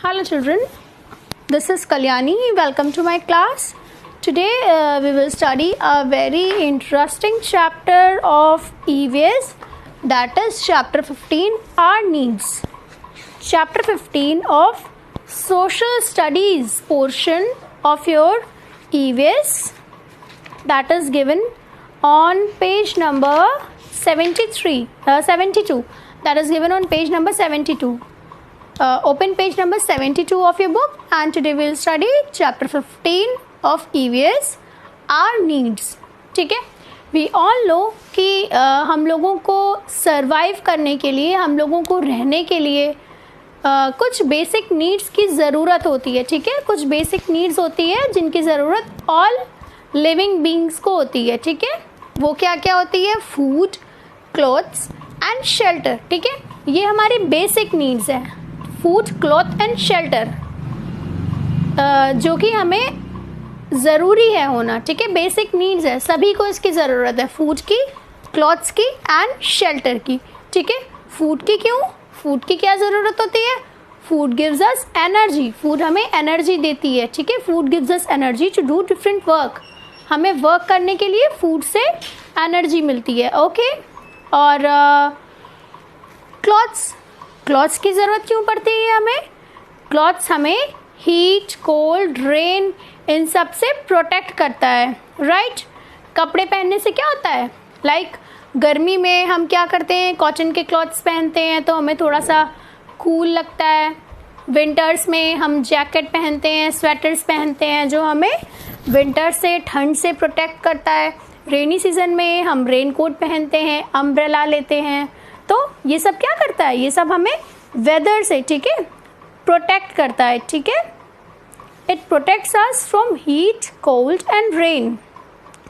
Hello children, this is Kalyani. Welcome to my class. Today we will study a very interesting chapter of EVS, that is chapter 15, Our Needs. Chapter 15 of Social Studies portion of your EVS, that is given on page number 72. That is given on page number 72. Open page number 72 of your book, and today we will study chapter 15 of EVS, Our Needs. ठीक है, we all know कि हम लोगों को survive करने के लिए, हम लोगों को रहने के लिए कुछ बेसिक नीड्स की ज़रूरत होती है. ठीक है, कुछ बेसिक नीड्स होती है जिनकी ज़रूरत ऑल लिविंग बींग्स को होती है. ठीक है, वो क्या क्या होती है? Food, clothes and shelter. ठीक है, ये हमारी बेसिक नीड्स है. फूड, क्लॉथ एंड शेल्टर जो कि हमें ज़रूरी है होना. ठीक है, बेसिक नीड्स है, सभी को इसकी ज़रूरत है, फूड की, क्लॉथ्स की एंड शेल्टर की. ठीक है, फूड की क्यों? फूड की क्या ज़रूरत होती है? Food gives us energy. Food हमें एनर्जी देती है. ठीक है, food gives us energy to do different work. हमें वर्क करने के लिए फूड से एनर्जी मिलती है. ओके, और क्लॉथ्स की ज़रूरत क्यों पड़ती है हमें? क्लॉथ्स हमें हीट, कोल्ड, रेन इन सब से प्रोटेक्ट करता है. राइट, कपड़े पहनने से क्या होता है? लाइक गर्मी में हम क्या करते हैं? कॉटन के क्लॉथ्स पहनते हैं तो हमें थोड़ा सा कूल लगता है. विंटर्स में हम जैकेट पहनते हैं, स्वेटर्स पहनते हैं जो हमें विंटर से, ठंड से प्रोटेक्ट करता है. रेनी सीज़न में हम रेन कोट पहनते हैं, अम्ब्रेला लेते हैं. तो ये सब क्या करता है? ये सब हमें वेदर से, ठीक है, प्रोटेक्ट करता है. ठीक है, it protects us from heat, cold and rain.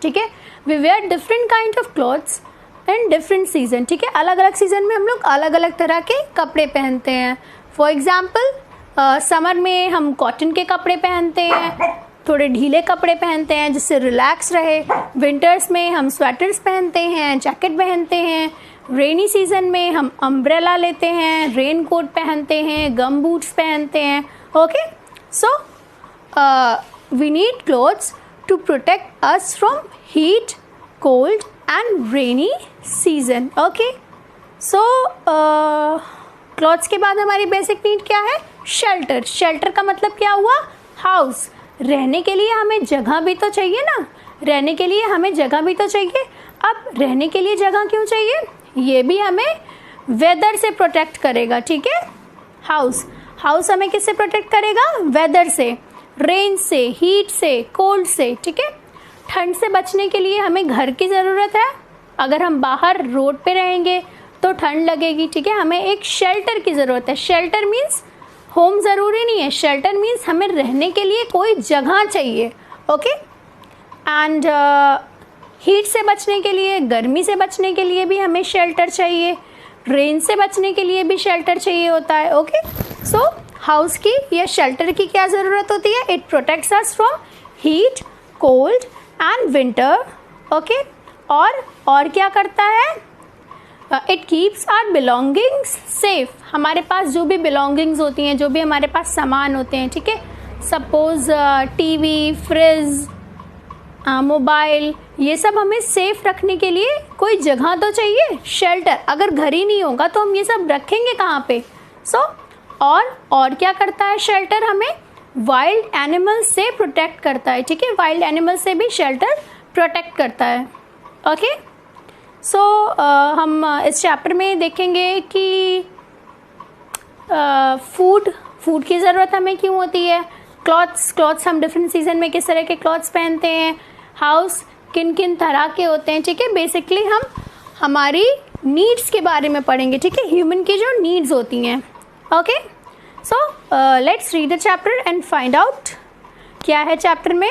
ठीक है, we wear different kind of clothes in different season. ठीक है, अलग अलग सीजन में हम लोग अलग अलग तरह के कपड़े पहनते हैं. फॉर एग्जाम्पल समर में हम कॉटन के कपड़े पहनते हैं, थोड़े ढीले कपड़े पहनते हैं जिससे रिलैक्स रहे. विंटर्स में हम स्वेटर्स पहनते हैं, जैकेट पहनते हैं. रेनी सीजन में हम अम्ब्रेला लेते हैं, रेन कोट पहनते हैं, गम बूट्स पहनते हैं. Okay, so we need clothes to protect us from heat, cold and rainy season. Okay, so clothes के बाद हमारी बेसिक नीड क्या है? शेल्टर. शेल्टर का मतलब क्या हुआ? हाउस. रहने के लिए हमें जगह भी तो चाहिए ना. रहने के लिए हमें जगह भी तो चाहिए. अब रहने के लिए जगह क्यों चाहिए? ये भी हमें वेदर से प्रोटेक्ट करेगा. ठीक है, हाउस हमें किससे प्रोटेक्ट करेगा? वेदर से, रेन से, हीट से, कोल्ड से. ठीक है, ठंड से बचने के लिए हमें घर की ज़रूरत है. अगर हम बाहर रोड पे रहेंगे तो ठंड लगेगी. ठीक है, हमें एक शेल्टर की ज़रूरत है. शेल्टर मीन्स होम ज़रूरी नहीं है. शेल्टर मीन्स हमें रहने के लिए कोई जगह चाहिए. ओके, एंड हीट से बचने के लिए, गर्मी से बचने के लिए भी हमें शेल्टर चाहिए. रेन से बचने के लिए भी शेल्टर चाहिए होता है. ओके, सो हाउस की या शेल्टर की क्या ज़रूरत होती है? It protects us from heat, cold and winter. Okay, और क्या करता है? It keeps our belongings safe. हमारे पास जो भी बिलोंगिंग्स होती हैं, जो भी हमारे पास सामान होते हैं, ठीक है, सपोज टीवी, फ्रिज, मोबाइल, ये सब हमें सेफ रखने के लिए कोई जगह तो चाहिए, शेल्टर. अगर घर ही नहीं होगा तो हम ये सब रखेंगे कहाँ पे? सो और क्या करता है शेल्टर? हमें वाइल्ड एनिमल्स से प्रोटेक्ट करता है. ठीक है, वाइल्ड एनिमल्स से भी शेल्टर प्रोटेक्ट करता है. ओके, सो हम इस चैप्टर में देखेंगे कि फूड की ज़रूरत हमें क्यों होती है. क्लॉथ्स हम डिफरेंट सीजन में किस तरह के क्लॉथ्स पहनते हैं. हाउस किन किन तरह के होते हैं. ठीक है, बेसिकली हम हमारी नीड्स के बारे में पढ़ेंगे. ठीक है, ह्यूमन की जो नीड्स होती हैं. Okay, so let's read the chapter and find out क्या है चैप्टर में.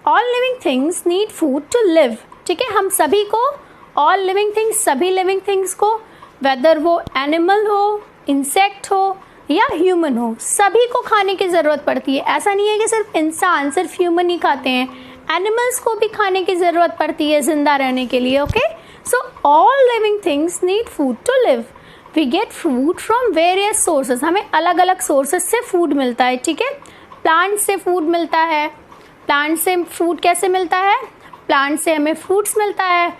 All living things need food to live. ठीक है, हम सभी को, ऑल लिविंग थिंग्स, सभी लिविंग थिंग्स को, वेदर वो एनिमल हो, इंसेक्ट हो या ह्यूमन हो, सभी को खाने की ज़रूरत पड़ती है. ऐसा नहीं है कि सिर्फ इंसान, सिर्फ ह्यूमन ही खाते हैं. एनिमल्स को भी खाने की ज़रूरत पड़ती है ज़िंदा रहने के लिए. Okay, so all living things need food to live. We get food from various sources, हमें अलग अलग सोर्सेस से फूड मिलता है, ठीक है। प्लांट से फूड मिलता है, प्लांट से फूड कैसे मिलता है, प्लांट से हमें फ्रूट्स मिलता है,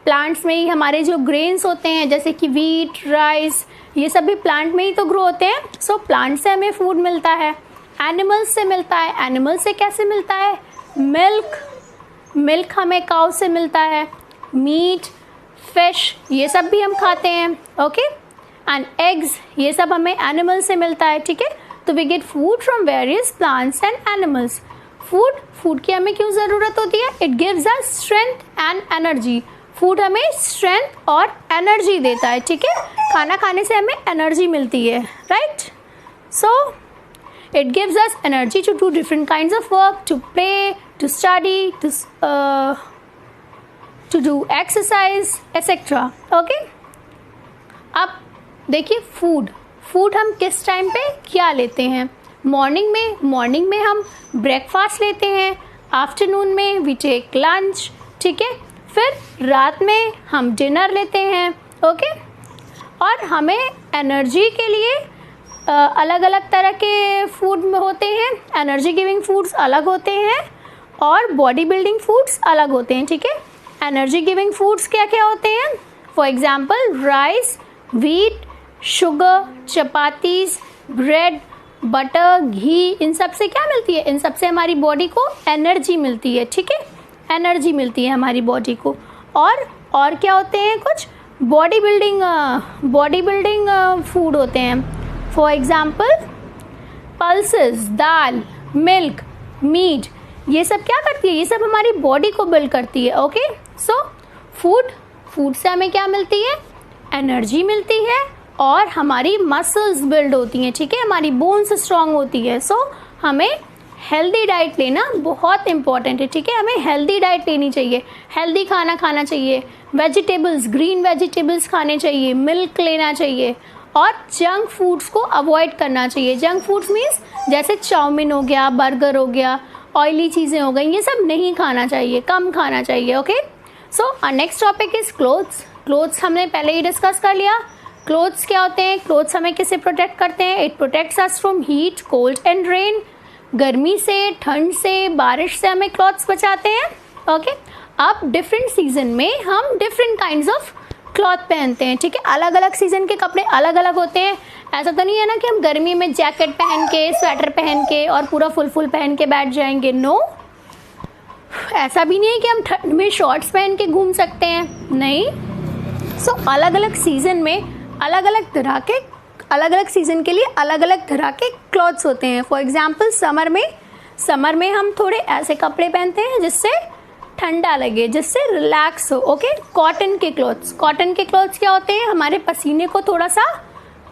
प्लांट्स में ही हमारे जो ग्रेन्स होते हैं जैसे कि वीट, राइस, ये सब भी प्लांट में ही तो ग्रो होते हैं। सो प्लांट से हमें फूड मिलता है। एनिमल्स से मिलता है, एनिमल से कैसे मिलता है, मिल्क हमें काउ से मिलता है, मीट, फिश, ये सब भी हम खाते हैं, ओके। एंड एग्स, ये सब हमें एनिमल से मिलता है, ठीक है। तो we get food from various plants and animals. Food की हमें क्यों ज़रूरत होती है, it gives us strength and energy. Food हमें स्ट्रेंथ और एनर्जी देता है, ठीक है। खाना खाने से हमें एनर्जी मिलती है, right. So it gives us energy to do different kinds of work, to play, to study, to do exercise etcetera, okay. अब देखिए फूड हम किस टाइम पे क्या लेते हैं। मॉर्निंग में हम ब्रेकफास्ट लेते हैं, आफ्टरनून में वी टेक लंच, ठीक है। फिर रात में हम डिनर लेते हैं, ओके। और हमें एनर्जी के लिए अलग अलग तरह के फूड होते हैं, एनर्जी गिविंग फूड्स अलग होते हैं और बॉडी बिल्डिंग फूड्स अलग होते हैं, ठीक है। एनर्जी गिविंग फूड्स क्या क्या होते हैं, for example rice, wheat, sugar, chapatis, bread, butter, ghee, इन सब से क्या मिलती है, इन सब से हमारी बॉडी को एनर्जी मिलती है, ठीक है। एनर्जी मिलती है हमारी बॉडी को। और क्या होते हैं, कुछ बॉडी बिल्डिंग फूड होते हैं, फॉर एग्जाम्पल पल्सेस, दाल, मिल्क, मीट, ये सब क्या करती है, ये सब हमारी बॉडी को बिल्ड करती है, ओके। सो फूड से हमें क्या मिलती है, एनर्जी मिलती है और हमारी मसल्स बिल्ड होती हैं, ठीक है, हमारी बोन्स स्ट्रांग होती है। सो हमें हेल्दी डाइट लेना बहुत इंपॉर्टेंट है, ठीक है। हमें हेल्दी डाइट लेनी चाहिए, हेल्दी खाना खाना चाहिए, वेजिटेबल्स, ग्रीन वेजिटेबल्स खाने चाहिए, मिल्क लेना चाहिए और जंक फूड्स को अवॉइड करना चाहिए। जंक फूड्स मीन्स जैसे चाउमीन हो गया, बर्गर हो गया, ऑयली चीज़ें हो गई, ये सब नहीं खाना चाहिए, कम खाना चाहिए, okay. So next topic is clothes हमने पहले ही डिस्कस कर लिया। क्लोथ्स क्या होते हैं, क्लोथ्स हमें किससे प्रोटेक्ट करते हैं, it protects us from heat, cold and rain. गर्मी से, ठंड से, बारिश से हमें क्लॉथ्स बचाते हैं, ओके। अब डिफरेंट सीजन में हम डिफरेंट काइंड्स ऑफ क्लॉथ पहनते हैं, ठीक है। अलग अलग सीजन के कपड़े अलग अलग होते हैं। ऐसा तो नहीं है ना कि हम गर्मी में जैकेट पहन के, स्वेटर पहन के और पूरा फुल पहन के बैठ जाएंगे, नो। ऐसा भी नहीं है कि हम ठंड में शॉर्ट्स पहन के घूम सकते हैं, नहीं। सो अलग अलग सीजन में अलग अलग सीजन के लिए अलग अलग तरह के क्लॉथ्स होते हैं। फॉर एग्जाम्पल समर में हम थोड़े ऐसे कपड़े पहनते हैं जिससे ठंडा लगे, जिससे रिलैक्स हो, ओके। कॉटन के क्लॉथ्स क्या होते हैं, हमारे पसीने को थोड़ा सा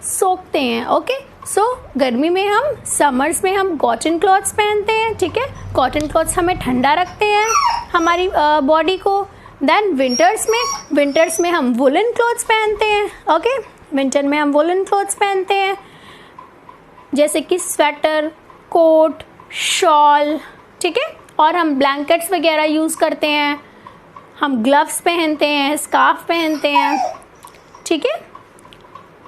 सोखते हैं, ओके। सो गर्मी में समर्स में हम कॉटन क्लॉथ्स पहनते हैं, ठीक है। कॉटन क्लॉथ्स हमें ठंडा रखते हैं हमारी बॉडी को। देन विंटर्स में हम वुलन क्लॉथ्स पहनते हैं, ओके। विंटर में हम वुलन क्लॉथ्स पहनते हैं जैसे कि स्वेटर, कोट, शॉल, ठीक है। और हम ब्लैंकेट्स वगैरह यूज़ करते हैं, हम ग्लव्स पहनते हैं, स्कार्फ पहनते हैं, ठीक है।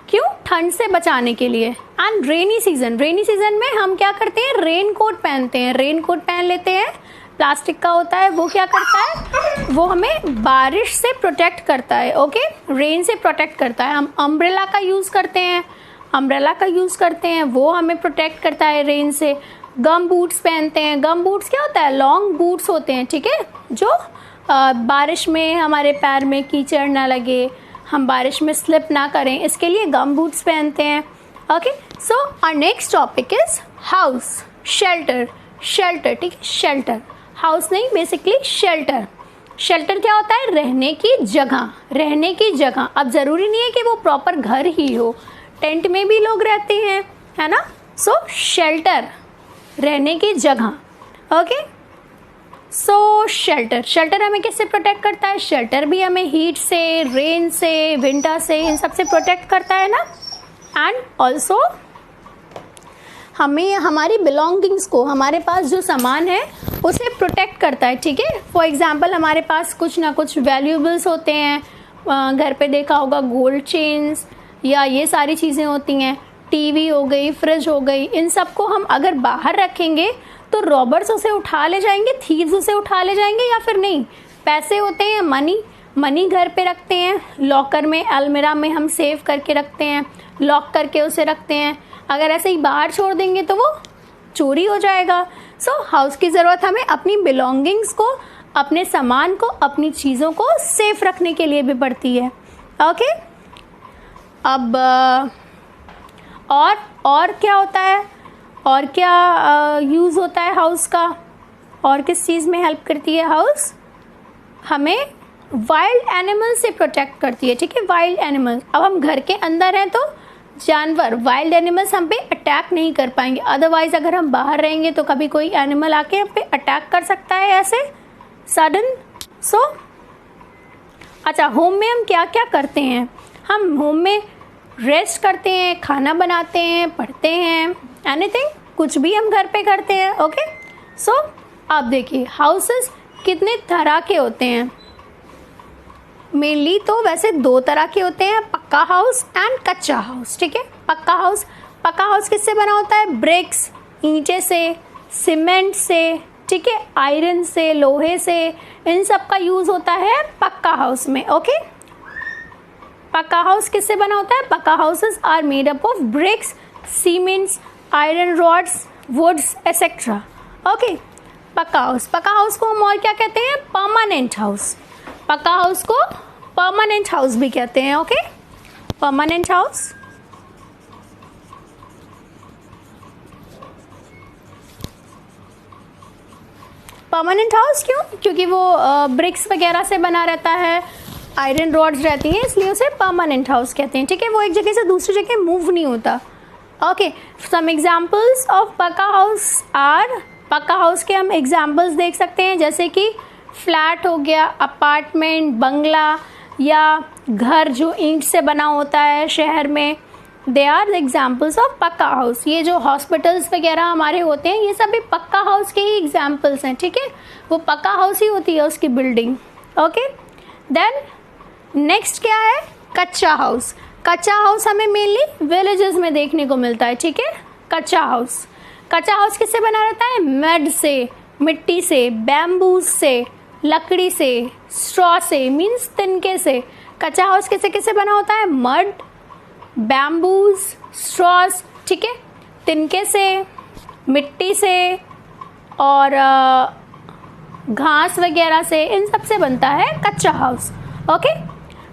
क्यों, ठंड से बचाने के लिए। एंड रेनी सीजन में हम क्या करते हैं, रेन कोट पहनते हैं, रेन कोट पहन लेते हैं, प्लास्टिक का होता है। वो क्या करता है, वो हमें बारिश से प्रोटेक्ट करता है, ओके, रेन से प्रोटेक्ट करता है। हम अम्ब्रेला का यूज़ करते हैं, वो हमें प्रोटेक्ट करता है रेन से। गम बूट्स पहनते हैं, गम बूट्स क्या होता है, लॉन्ग बूट्स होते हैं, ठीक है, जो बारिश में हमारे पैर में कीचड़ ना लगे, हम बारिश में स्लिप ना करें, इसके लिए गम बूट्स पहनते हैं, okay. So our next topic is house, shelter, ठीक है। शेल्टर, हाउस नहीं, बेसिकली शेल्टर क्या होता है, रहने की जगह। अब ज़रूरी नहीं है कि वो प्रॉपर घर ही हो, टेंट में भी लोग रहते हैं, है ना। सो शेल्टर, रहने की जगह, ओके। सो शेल्टर हमें किससे प्रोटेक्ट करता है, शेल्टर भी हमें हीट से, रेन से, विंटर से, इन सब से प्रोटेक्ट करता है ना। एंड ऑल्सो हमें हमारी बिलोंगिंग्स को, हमारे पास जो सामान है उसे प्रोटेक्ट करता है, ठीक है। फॉर एग्जांपल हमारे पास कुछ ना कुछ वैल्यूएबल्स होते हैं, घर पे देखा होगा गोल्ड चेन्स, या ये सारी चीज़ें होती हैं, टीवी हो गई, फ्रिज हो गई, इन सब को हम अगर बाहर रखेंगे तो रॉबर्स उसे उठा ले जाएंगे, थीव्स उसे उठा ले जाएंगे या फिर नहीं? पैसे होते हैं, मनी घर पे रखते हैं, लॉकर में, अलमीरा में हम सेव करके रखते हैं, लॉक करके उसे रखते हैं। अगर ऐसे ही बाहर छोड़ देंगे तो वो चोरी हो जाएगा। सो हाउस की ज़रूरत हमें अपनी बिलोंगिंग्स को, अपने सामान को, अपनी चीज़ों को सेफ रखने के लिए भी पड़ती है। ओके, अब और क्या होता है, और क्या यूज़ होता है हाउस का, और किस चीज़ में हेल्प करती है हाउस? हमें वाइल्ड एनिमल से प्रोटेक्ट करती है, ठीक है, वाइल्ड एनिमल। अब हम घर के अंदर हैं तो जानवर, वाइल्ड एनिमल्स हम पे अटैक नहीं कर पाएंगे। अदरवाइज अगर हम बाहर रहेंगे तो कभी कोई एनिमल आके हम पे अटैक कर सकता है ऐसे सडन। सो अच्छा, होम में हम क्या क्या करते हैं? हम होम में रेस्ट करते हैं, खाना बनाते हैं, पढ़ते हैं, एनीथिंग, कुछ भी हम घर पे करते हैं। ओके, सो आप देखिए हाउसेस कितने तरह के होते हैं। मेनली तो वैसे 2 तरह के होते हैं, पक्का हाउस एंड कच्चा हाउस, ठीक है। पक्का हाउस किससे बना होता है? ब्रिक्स, ईंटे से, सीमेंट से, ठीक है, आयरन से, लोहे से, इन सब का यूज़ होता है पक्का हाउस में। ओके, पक्का हाउस किससे बना होता है? पक्का houses are made up of bricks, cements, iron rods, woods etcetera. Okay, पक्का हाउस को हम और क्या कहते हैं? Permanent house. पक्का हाउस को परमानेंट हाउस भी कहते हैं। Okay, permanent house. Permanent house क्यों? क्योंकि वो ब्रिक्स वगैरह से बना रहता है, आयरन रॉड्स रहती हैं, इसलिए उसे परमानेंट हाउस कहते हैं, ठीक है। वो एक जगह से दूसरी जगह मूव नहीं होता। ओके, सम एग्जाम्पल्स ऑफ पक्का हाउस आर, पक्का हाउस के हम एग्जाम्पल्स देख सकते हैं, जैसे कि फ्लैट हो गया, अपार्टमेंट, बंगला, या घर जो ईंट से बना होता है शहर में, दे आर एग्जाम्पल्स ऑफ पक्का हाउस। ये जो हॉस्पिटल्स वगैरह हमारे होते हैं, ये सभी पक्का हाउस के ही एग्जाम्पल्स हैं, ठीक है। वो पक्का हाउस ही होती है उसकी बिल्डिंग। ओके, देन नेक्स्ट क्या है? कच्चा हाउस। कच्चा हाउस हमें मेनली विलेजेस में देखने को मिलता है, ठीक है। कच्चा हाउस किससे बना रहता है? मड से, मिट्टी से, बैम्बूज से, लकड़ी से, स्ट्रॉ से, मीन्स तिनके से। कच्चा हाउस किससे बना होता है? मड, बैम्बूज, स्ट्रॉस, ठीक है, तिनके से, मिट्टी से और घास वगैरह से, इन सब से बनता है कच्चा house. Okay,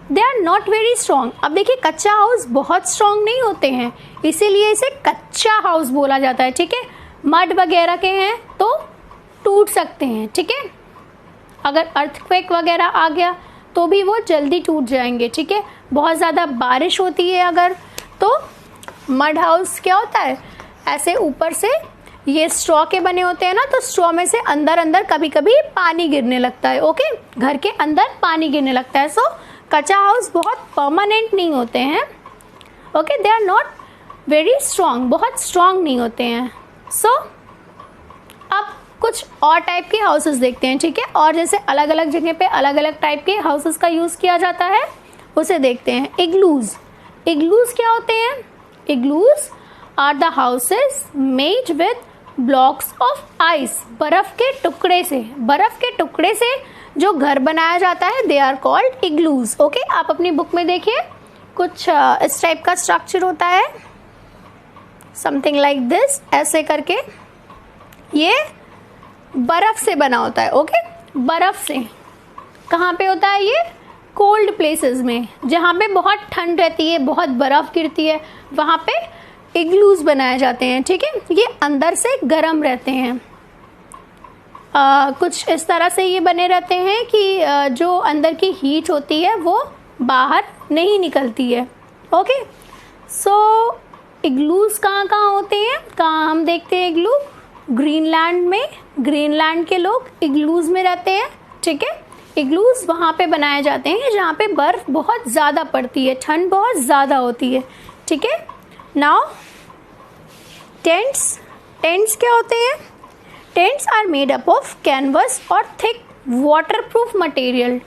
they are not very strong. अब देखिए, कच्चा हाउस बहुत स्ट्रॉन्ग नहीं होते हैं, इसीलिए इसे कच्चा हाउस बोला जाता है, ठीक है। मड वगैरह के हैं तो टूट सकते हैं, ठीक है। अगर अर्थक्वेक वगैरह आ गया तो भी वो जल्दी टूट जाएंगे, ठीक है। बहुत ज़्यादा बारिश होती है अगर, तो मड हाउस क्या होता है? ऐसे ऊपर से ये स्ट्रॉ के बने होते हैं ना, तो स्ट्रॉ में से अंदर कभी कभी पानी गिरने लगता है। ओके, घर के अंदर पानी गिरने लगता है। सो कच्चा हाउस बहुत परमानेंट नहीं होते हैं। Okay, they are not very strong, बहुत स्ट्रॉन्ग नहीं होते हैं। सो अब कुछ और टाइप के हाउसेस देखते हैं, ठीक है। और जैसे अलग अलग जगह पे अलग अलग टाइप के हाउसेस का यूज़ किया जाता है, उसे देखते हैं। इग्लूज क्या होते हैं? Igloos are the houses made with blocks of ice. बर्फ के टुकड़े से जो घर बनाया जाता है, they are called igloos. Okay, आप अपनी बुक में देखिए, कुछ इस टाइप का स्ट्रक्चर होता है, समथिंग लाइक दिस, ऐसे करके। ये बर्फ से बना होता है। ओके, बर्फ से कहाँ पे होता है ये? कोल्ड प्लेसेस में, जहाँ पे बहुत ठंड रहती है, बहुत बर्फ़ गिरती है, वहाँ पे इग्लूज बनाए जाते हैं, ठीक है। ये अंदर से गर्म रहते हैं, कुछ इस तरह से ये बने रहते हैं कि जो अंदर की हीट होती है वो बाहर नहीं निकलती है। ओके, सो इग्लूज कहाँ होते हैं? कहाँ हम देखते हैं इग्लू? ग्रीनलैंड में, ग्रीनलैंड के लोग इग्लूज में रहते हैं, ठीक है। इग्लूज वहाँ पे बनाए जाते हैं जहाँ पे बर्फ़ बहुत ज़्यादा पड़ती है, ठंड बहुत ज़्यादा होती है, ठीक है। नाउ टेंट्स क्या होते हैं? Tents are made up of canvas और थिक वाटरप्रूफ मटेरियल।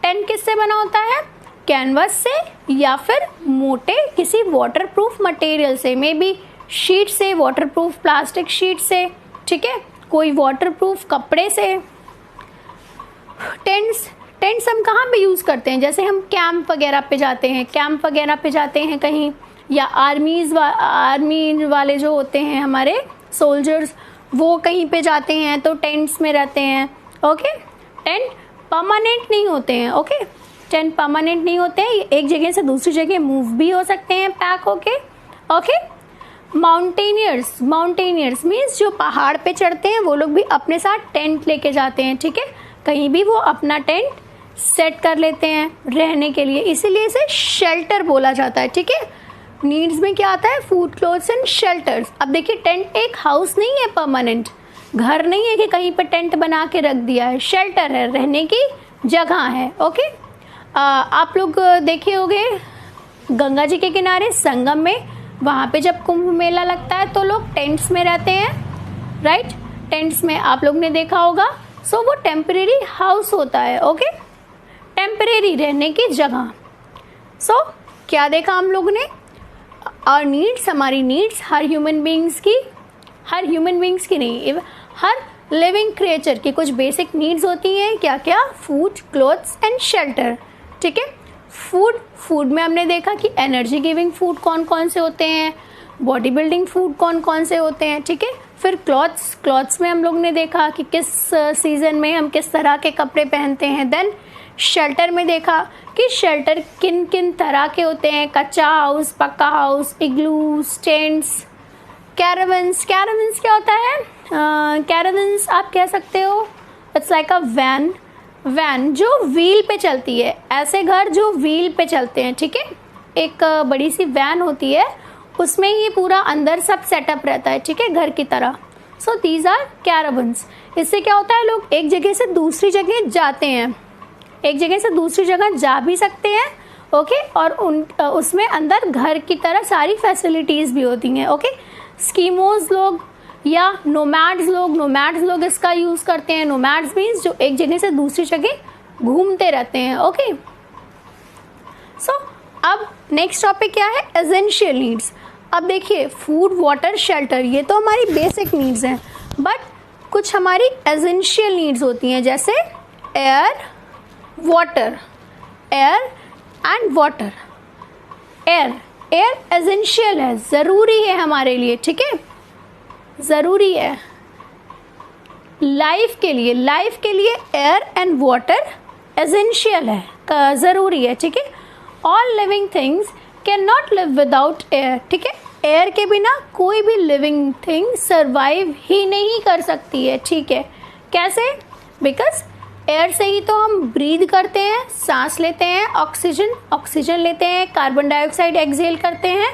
टेंट किससे बना होता है? कैनवस से या फिर मोटे किसी वाटरप्रूफ मटेरियल से, मे बी शीट से, वाटरप्रूफ प्लास्टिक शीट से, ठीक है, कोई वाटरप्रूफ कपड़े से। टेंट्स हम कहाँ पे यूज़ करते हैं? जैसे हम कैंप वगैरह पे जाते हैं कहीं, या आर्मी वाले जो होते हैं हमारे सोल्जर्स, वो कहीं पे जाते हैं तो टेंट्स में रहते हैं। ओके, टेंट परमानेंट नहीं होते हैं। ओके, टेंट परमानेंट नहीं होते हैं, एक जगह से दूसरी जगह मूव भी हो सकते हैं पैक होके। ओके, माउंटेनियर्स मीन्स जो पहाड़ पे चढ़ते हैं वो लोग भी अपने साथ टेंट लेके जाते हैं, ठीक है, कहीं भी वो अपना टेंट सेट कर लेते हैं रहने के लिए, इसीलिए इसे शेल्टर बोला जाता है, ठीक है। नीड्स में क्या आता है? Food, clothes and shelters. अब देखिए, टेंट एक हाउस नहीं है, परमानेंट घर नहीं है कि कहीं पर टेंट बना के रख दिया है, शेल्टर है, रहने की जगह है। ओके, आप लोग देखे होंगे गंगा जी के किनारे संगम में, वहाँ पे जब कुंभ मेला लगता है तो लोग टेंट्स में रहते हैं, राइट, टेंट्स में आप लोग ने देखा होगा। सो वो टेम्परेरी हाउस होता है। ओके, टेम्परेरी रहने की जगह। सो क्या देखा हम लोग ने? और नीड्स, हमारी नीड्स हर ह्यूमन बींग्स की नहीं, हर लिविंग क्रिएचर की कुछ बेसिक नीड्स होती हैं। क्या क्या? फूड, क्लोथ्स एंड शेल्टर, ठीक है। फूड में हमने देखा कि एनर्जी गिविंग फूड कौन कौन से होते हैं, बॉडी बिल्डिंग फूड कौन कौन से होते हैं, ठीक है। फिर क्लॉथ्स में हम लोग ने देखा कि किस सीजन में हम किस तरह के कपड़े पहनते हैं। देन शेल्टर में देखा कि शेल्टर किन किन तरह के होते हैं, कच्चा हाउस, पक्का हाउस, इग्लूस, टेंट्स, कैरावन्स क्या होता है? कैरावन्स आप कह सकते हो, इट्स लाइक अ वैन जो व्हील पे चलती है, ऐसे घर जो व्हील पे चलते हैं, ठीक है। एक बड़ी सी वैन होती है, उसमें ये पूरा अंदर सब सेटअप रहता है, ठीक है, घर की तरह। So these are caravans. इससे क्या होता है? लोग एक जगह से दूसरी जगह जाते हैं, एक जगह से दूसरी जगह जा भी सकते हैं, ओके, और उसमें अंदर घर की तरह सारी फैसिलिटीज़ भी होती हैं। ओके, स्कीमोज लोग या नोमैड्स लोग इसका यूज़ करते हैं। नोमैड्स मीन्स जो एक जगह से दूसरी जगह घूमते रहते हैं। ओके, सो अब नेक्स्ट टॉपिक क्या है? Essential needs. अब देखिए, फूड, वाटर, शेल्टर, ये तो हमारी बेसिक नीड्स हैं, बट कुछ हमारी एसेंशियल नीड्स होती हैं, जैसे air and water. Air essential है, ज़रूरी है हमारे लिए, ठीक है, ज़रूरी है लाइफ के लिए एयर एंड वाटर एसेंशियल है, ज़रूरी है, ठीक है। All living things can not live without air, ठीक है। एयर के बिना कोई भी लिविंग थिंग सर्वाइव ही नहीं कर सकती है, ठीक है। कैसे? बिकॉज एयर से ही तो हम ब्रीद करते हैं, सांस लेते हैं, ऑक्सीजन लेते हैं, कार्बन डाइऑक्साइड एक्सहेल करते हैं,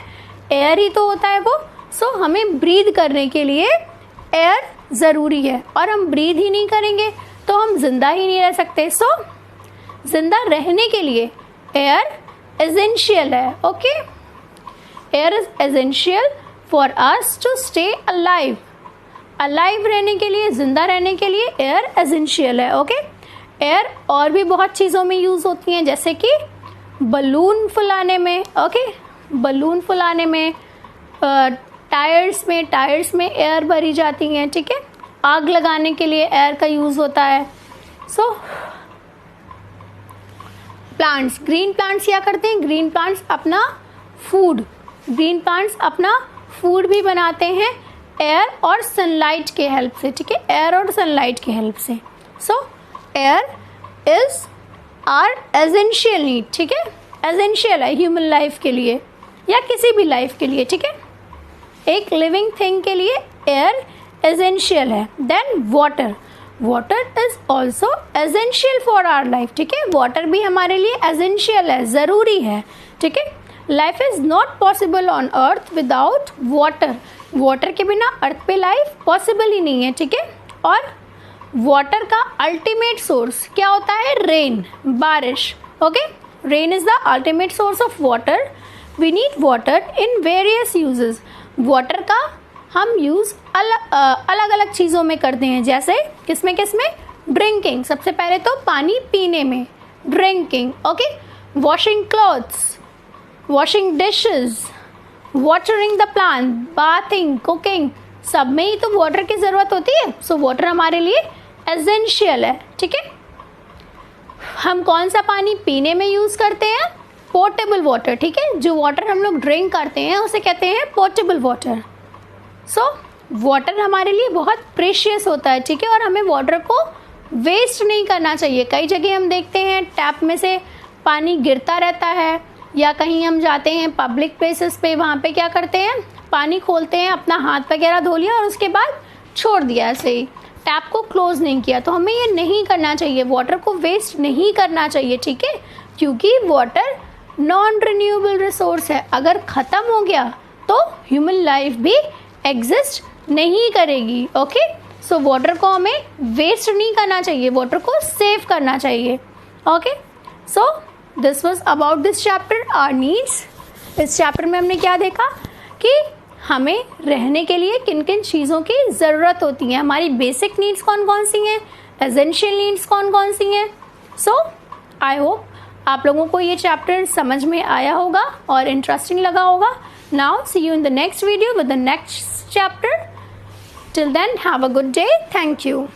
एयर ही तो होता है वो। सो हमें ब्रीद करने के लिए एयर ज़रूरी है, और हम ब्रीद ही नहीं करेंगे तो हम जिंदा ही नहीं रह सकते। सो जिंदा रहने के लिए एयर एसेंशियल है। Okay, air is essential for us to stay alive रहने के लिए, जिंदा रहने के लिए एयर एसेंशियल है। ओके, एयर और भी बहुत चीज़ों में यूज़ होती हैं, जैसे कि बलून फुलाने में, ओके, बलून फुलाने में, टायर्स में एयर भरी जाती हैं, ठीक है। आग लगाने के लिए एयर का यूज़ होता है। सो प्लांट्स, ग्रीन प्लांट्स क्या करते हैं? ग्रीन प्लांट्स अपना फूड भी बनाते हैं एयर और सनलाइट के हेल्प से, ठीक है, एयर और सनलाइट के हेल्प से। So air is our essential need, ठीक है, एसेंशियल है ह्यूमन लाइफ के लिए या किसी भी लाइफ के लिए, ठीक है। एक लिविंग थिंग के लिए एयर एसेंशियल है। Then water is also essential for our life, ठीक है, वाटर भी हमारे लिए एसेंशियल है, ज़रूरी है, ठीक है। Life is not possible on earth without water के बिना अर्थ पे लाइफ पॉसिबल ही नहीं है, ठीक है। और वाटर का अल्टीमेट सोर्स क्या होता है? रेन, बारिश। Okay, rain is the ultimate source of water. We need water in various uses. Water का हम यूज़ अलग अलग चीज़ों में करते हैं, जैसे किसमें? ड्रिंकिंग, सबसे पहले तो पानी पीने में, drinking. Okay, washing clothes, washing dishes, watering the plant, bathing, cooking, सब में ही तो वाटर की ज़रूरत होती है। सो वाटर हमारे लिए एसेंशियल है, ठीक है। हम कौन सा पानी पीने में यूज़ करते हैं? पोर्टेबल वाटर, ठीक है। जो वाटर हम लोग ड्रिंक करते हैं उसे कहते हैं पोर्टेबल वाटर। सो वाटर हमारे लिए बहुत प्रेशियस होता है, ठीक है, और हमें वाटर को वेस्ट नहीं करना चाहिए। कई जगह हम देखते हैं टैप में से पानी गिरता रहता है, या कहीं हम जाते हैं पब्लिक प्लेसेस पे, वहाँ पे क्या करते हैं, पानी खोलते हैं, अपना हाथ वगैरह धो लिया और उसके बाद छोड़ दिया, ऐसे ही टैप को क्लोज़ नहीं किया। तो हमें ये नहीं करना चाहिए, वाटर को वेस्ट नहीं करना चाहिए, ठीक है, क्योंकि वाटर नॉन रिन्यूएबल रिसोर्स है। अगर ख़त्म हो गया तो ह्यूमन लाइफ भी एग्जिस्ट नहीं करेगी। ओके, सो वाटर को हमें वेस्ट नहीं करना चाहिए, वाटर को सेव करना चाहिए। Okay, so this was about this chapter, our needs. इस चैप्टर में हमने क्या देखा कि हमें रहने के लिए किन किन चीज़ों की ज़रूरत होती है, हमारी बेसिक नीड्स कौन कौन सी हैं, एसेंशियल नीड्स कौन कौन सी हैं। सो आई होप आप लोगों को ये चैप्टर समझ में आया होगा और इंटरेस्टिंग लगा होगा। Now see you in the next video with the next chapter. Till then have a good day. Thank you.